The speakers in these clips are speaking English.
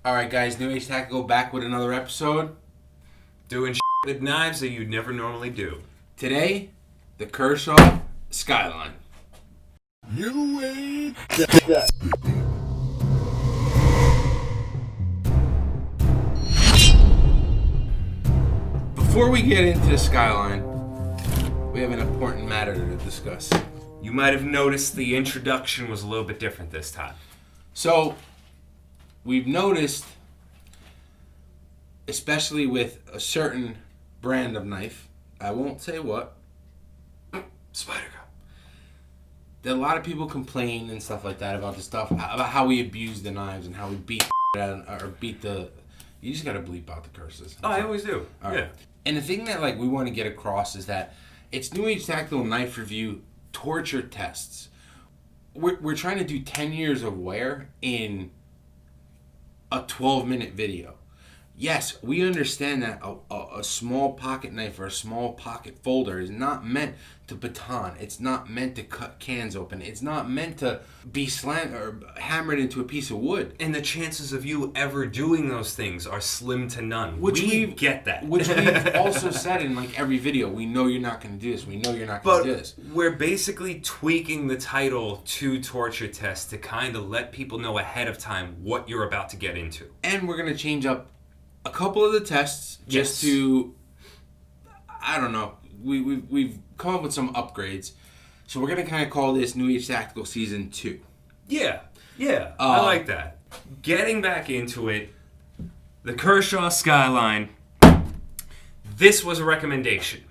Alright guys, New Age Tactical back with another episode. Doing with knives that you'd never normally do. Today, the Kershaw Skyline. New Age Tactical. Before we get into the Skyline, we have an important matter to discuss. You might have noticed the introduction was a little bit different this time. So, we've noticed, especially with a certain brand of knife, I won't say what, Spider Girl. that a lot of people complain and stuff like that about the stuff, about how we abuse the knives and how we beat the... You just gotta bleep out the curses. Oh, I always do. All right. Yeah. And the thing that we want to get across is that it's New Age Tactical Knife Review torture tests. We're trying to do 10 years of wear in a 12-minute video. Yes, we understand that a small pocket knife or a small pocket folder is not meant to baton. It's not meant to cut cans open. It's not meant to be slammed or hammered into a piece of wood. And the chances of you ever doing those things are slim to none. We get that. Which we've also said in every video. We know you're not going to do this. We know you're not going to do this. We're basically tweaking the title to torture test to kind of let people know ahead of time what you're about to get into. And we're going to change up a couple of the tests just to, I don't know, we've come up with some upgrades. So we're going to kind of call this New Age Tactical Season 2. Yeah, I like that. Getting back into it, the Kershaw Skyline, this was a recommendation.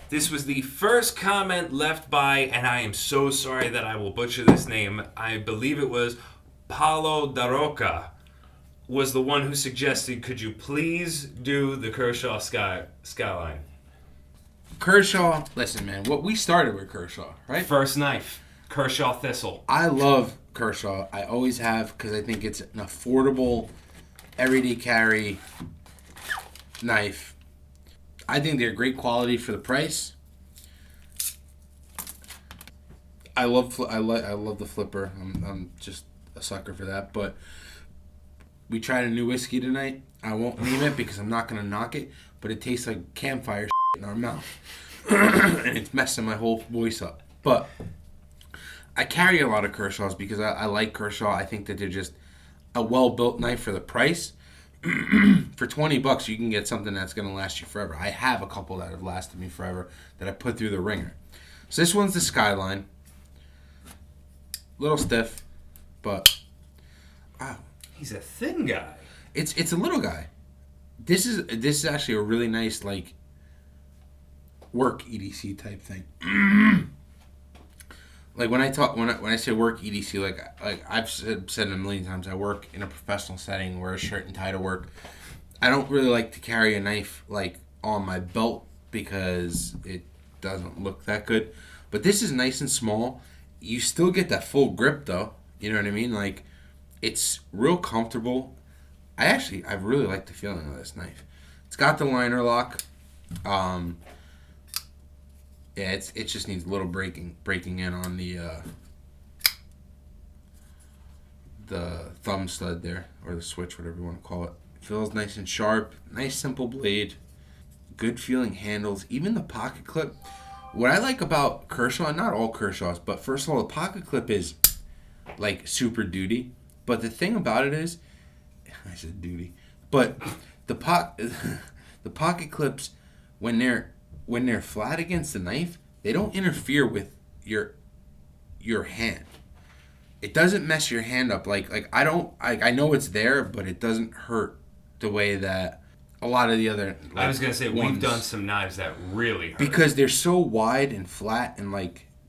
This was the first comment left by, and I am so sorry that I will butcher this name, I believe it was Paulo Daroca, was the one who suggested, could you please do the Kershaw Skyline? Kershaw, listen, man, what we started with Kershaw, right? First knife, Kershaw Thistle. I love Kershaw. I always have because I think it's an affordable, everyday carry knife. I think they're great quality for the price. I love the flipper. I'm just a sucker for that, but we tried a new whiskey tonight. I won't name it because I'm not going to knock it, but it tastes like campfire in our mouth. And it's messing my whole voice up. But I carry a lot of Kershaws because I like Kershaw. I think that they're just a well-built knife for the price. For $20, you can get something that's going to last you forever. I have a couple that have lasted me forever that I put through the ringer. So this one's the Skyline. Little stiff, but wow. He's a thin guy. It's a little guy. This is actually a really nice work EDC type thing. When I say work EDC, like I've said it a million times, I work in a professional setting, wear a shirt and tie to work. I don't really like to carry a knife on my belt because it doesn't look that good. But this is nice and small. You still get that full grip though. You know what I mean? It's real comfortable. I really like the feeling of this knife. It's got the liner lock. It just needs a little breaking in on the thumb stud there, or the switch, whatever you want to call it. It feels nice and sharp. Nice simple blade. Good feeling handles. Even the pocket clip. What I like about Kershaw, not all Kershaws, but first of all, the pocket clip is super duty. But the thing about it is, I said duty, but the pocket clips, when they're flat against the knife, they don't interfere with your hand. It doesn't mess your hand up. I know it's there, but it doesn't hurt the way that a lot of the other. I was gonna say ones, we've done some knives that really hurt because they're so wide and flat and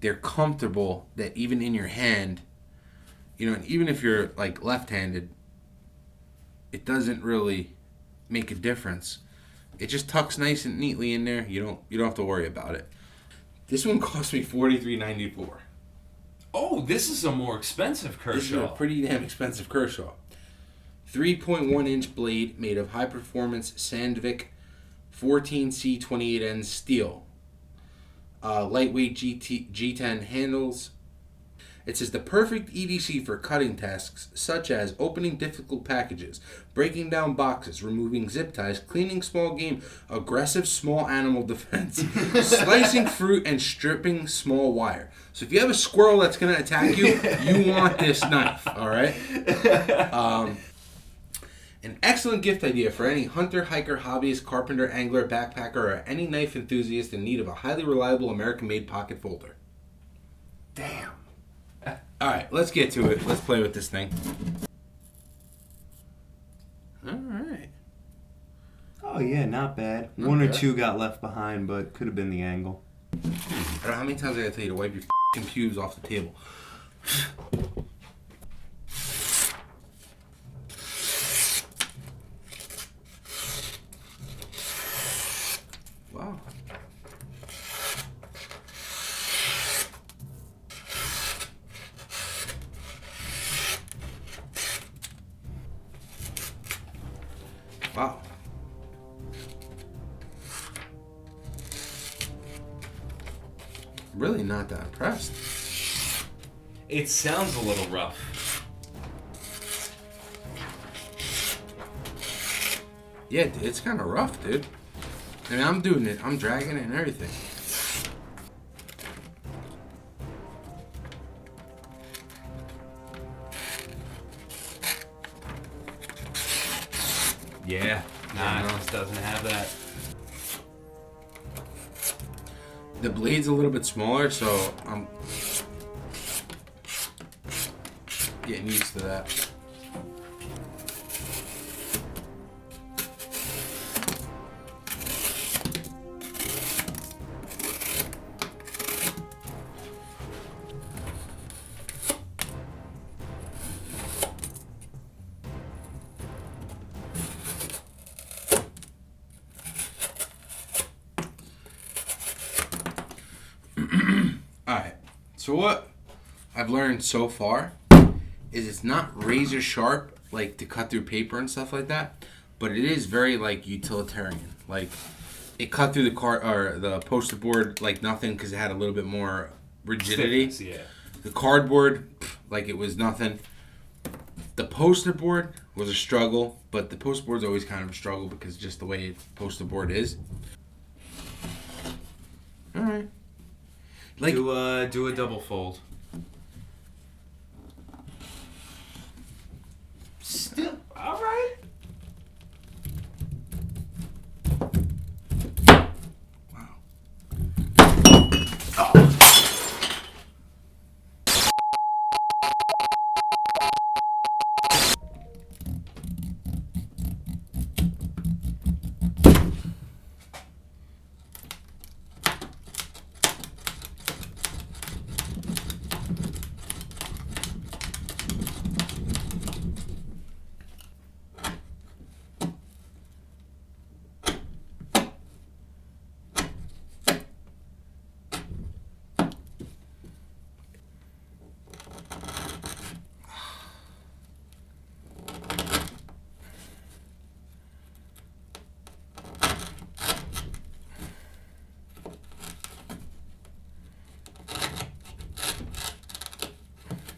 they're comfortable that even in your hand. And even if you're left-handed, it doesn't really make a difference. It just tucks nice and neatly in there. You don't have to worry about it. This one cost me $43.94. Oh, this is a more expensive Kershaw. This is a pretty damn expensive Kershaw. 3.1-inch blade made of high-performance Sandvik 14C28N steel. Lightweight G10 handles. It says the perfect EDC for cutting tasks such as opening difficult packages, breaking down boxes, removing zip ties, cleaning small game, aggressive small animal defense, slicing fruit, and stripping small wire. So if you have a squirrel that's going to attack you, you want this knife, all right? An excellent gift idea for any hunter, hiker, hobbyist, carpenter, angler, backpacker, or any knife enthusiast in need of a highly reliable American-made pocket folder. Damn. All right, let's get to it. Let's play with this thing. All right. Oh, yeah, not bad. Not One or bad. two got left behind, but could have been the angle. I don't know how many times I gotta tell you to wipe your f***ing pubes off the table. Wow. Wow. Really not that impressed. It sounds a little rough. Yeah, dude, it's kind of rough, dude. I mean, I'm doing it. I'm dragging it and everything. Yeah. Nah, no. this doesn't have that. The blade's a little bit smaller, so I'm getting used to that. Alright, so what I've learned so far is it's not razor sharp, like to cut through paper and stuff like that, but it is very like utilitarian. Like it cut through the or the poster board like nothing because it had a little bit more rigidity. Stiffness, yeah. The cardboard, like it was nothing. The poster board was a struggle, but the poster board's always kind of a struggle because just the way poster board is. All right. Like Do a double fold. Still all right. wow.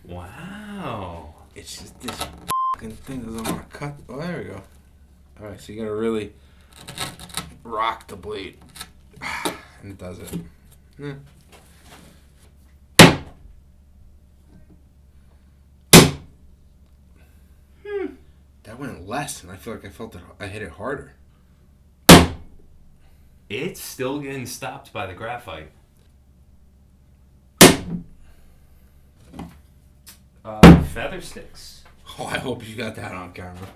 Wow. It's just this fucking thing doesn't want to cut. Oh, there we go. All right, so you gotta really rock the blade, and it does it. Yeah. That went less, and I feel like I hit it harder. It's still getting stopped by the graphite. Feather sticks. Oh, I hope you got that on camera.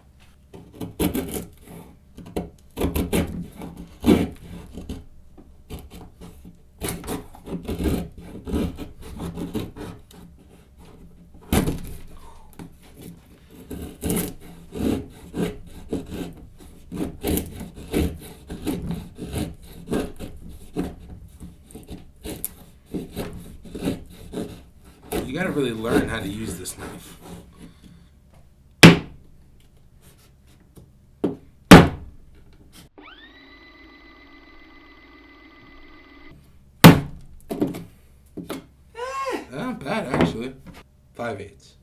You gotta really learn how to use this knife. Not bad, actually. 5/8.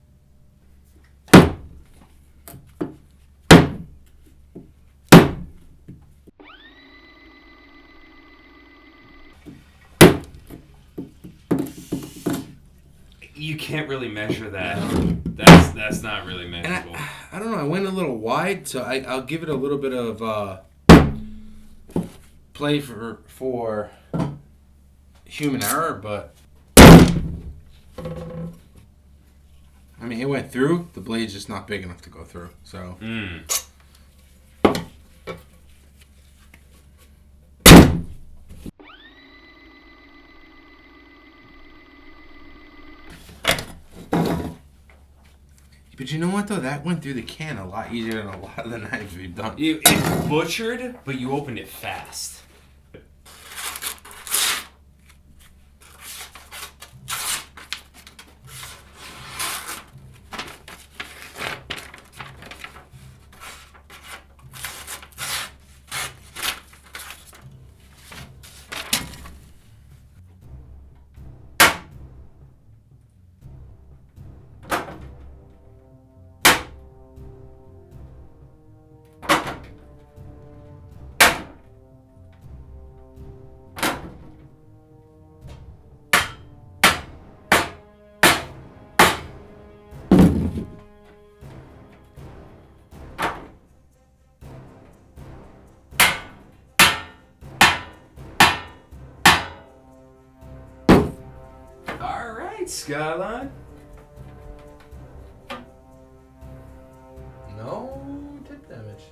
You can't really measure that. That's not really measurable. And I don't know. I went a little wide, so I'll give it a little bit of play for human error, but I mean, it went through. The blade's just not big enough to go through. So. But you know what, though? That went through the can a lot easier than a lot of the knives we've done. It's butchered, but you opened it fast. Skyline? No tip damage.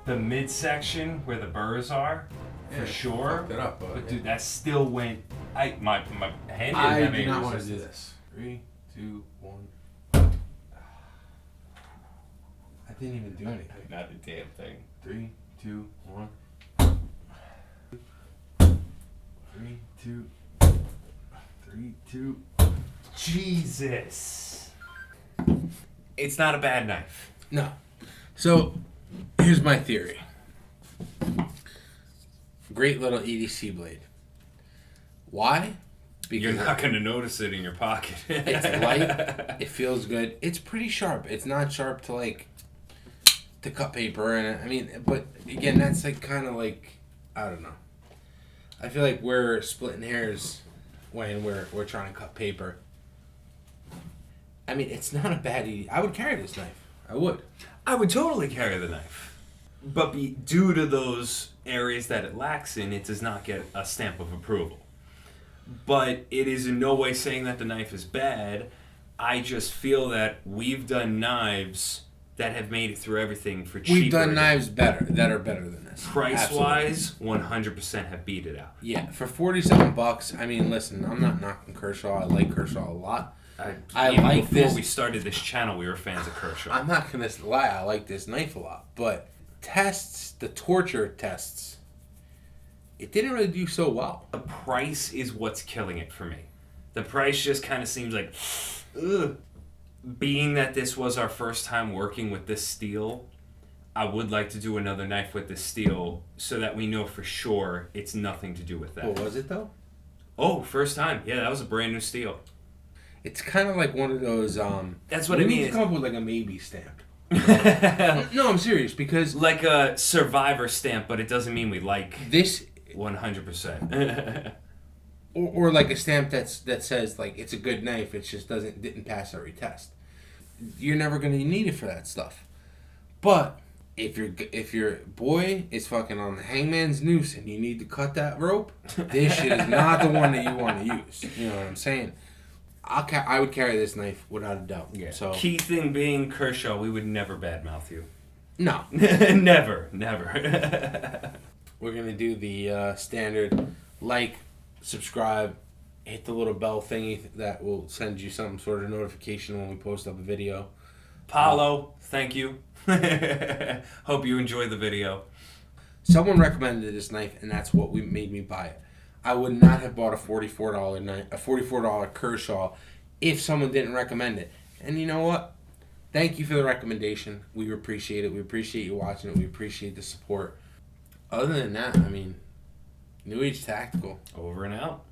The midsection where the burrs are, Yeah, for sure. Fucked it up, But dude, that still went. My hand didn't I have do any not want to do resistance. this. 3, 2, 1. I didn't even do anything. Not a damn thing. 3, 2, 1. 3, 2. 3, 2. Jesus. It's not a bad knife. No. So, here's my theory. Great little EDC blade. Why? Because You're not going to notice it in your pocket. it's light. It feels good. It's pretty sharp. It's not sharp to cut paper, and I mean, but again, that's like kind of like, I don't know. I feel like we're splitting hairs when we're trying to cut paper. I mean, it's not a bad EDC. I would carry this knife. I would. I would totally carry the knife. But due to those areas that it lacks in, it does not get a stamp of approval. But it is in no way saying that the knife is bad. I just feel that we've done knives that have made it through everything for cheaper. We've done knives that are better than this. Price-wise, 100% have beat it out. Yeah, for $47. I mean, listen, I'm not knocking Kershaw. I like Kershaw a lot. I Even like before this. we started this channel, we were fans of Kershaw. I'm not gonna lie. I like this knife a lot, but the torture tests, it didn't really do so well. The price is what's killing it for me. The price just kind of seems like, ugh. Being that this was our first time working with this steel, I would like to do another knife with this steel so that we know for sure it's nothing to do with that. What was it though? Oh, first time. Yeah, that was a brand new steel. It's kind of like one of those. That's what we I need mean. to come up with like a maybe stamp. No, I'm serious because Like a survivor stamp, but it doesn't mean we like this 100%. or like a stamp that says like it's a good knife. It just didn't pass every test. You're never gonna need it for that stuff. But if your boy is fucking on the hangman's noose and you need to cut that rope, this shit is not the one that you want to use. You know what I'm saying? I would carry this knife without a doubt. Yeah. So Key thing being Kershaw, we would never badmouth you. no, Never. we're gonna do the standard like, subscribe, hit the little bell thingy that will send you some sort of notification when we post up a video. Paulo, thank you. Hope you enjoy the video. Someone recommended this knife, and that's what made me buy it. I would not have bought a $44 Kershaw if someone didn't recommend it. And you know what? Thank you for the recommendation. We appreciate it. We appreciate you watching it. We appreciate the support. Other than that, I mean, New Age Tactical. Over and out.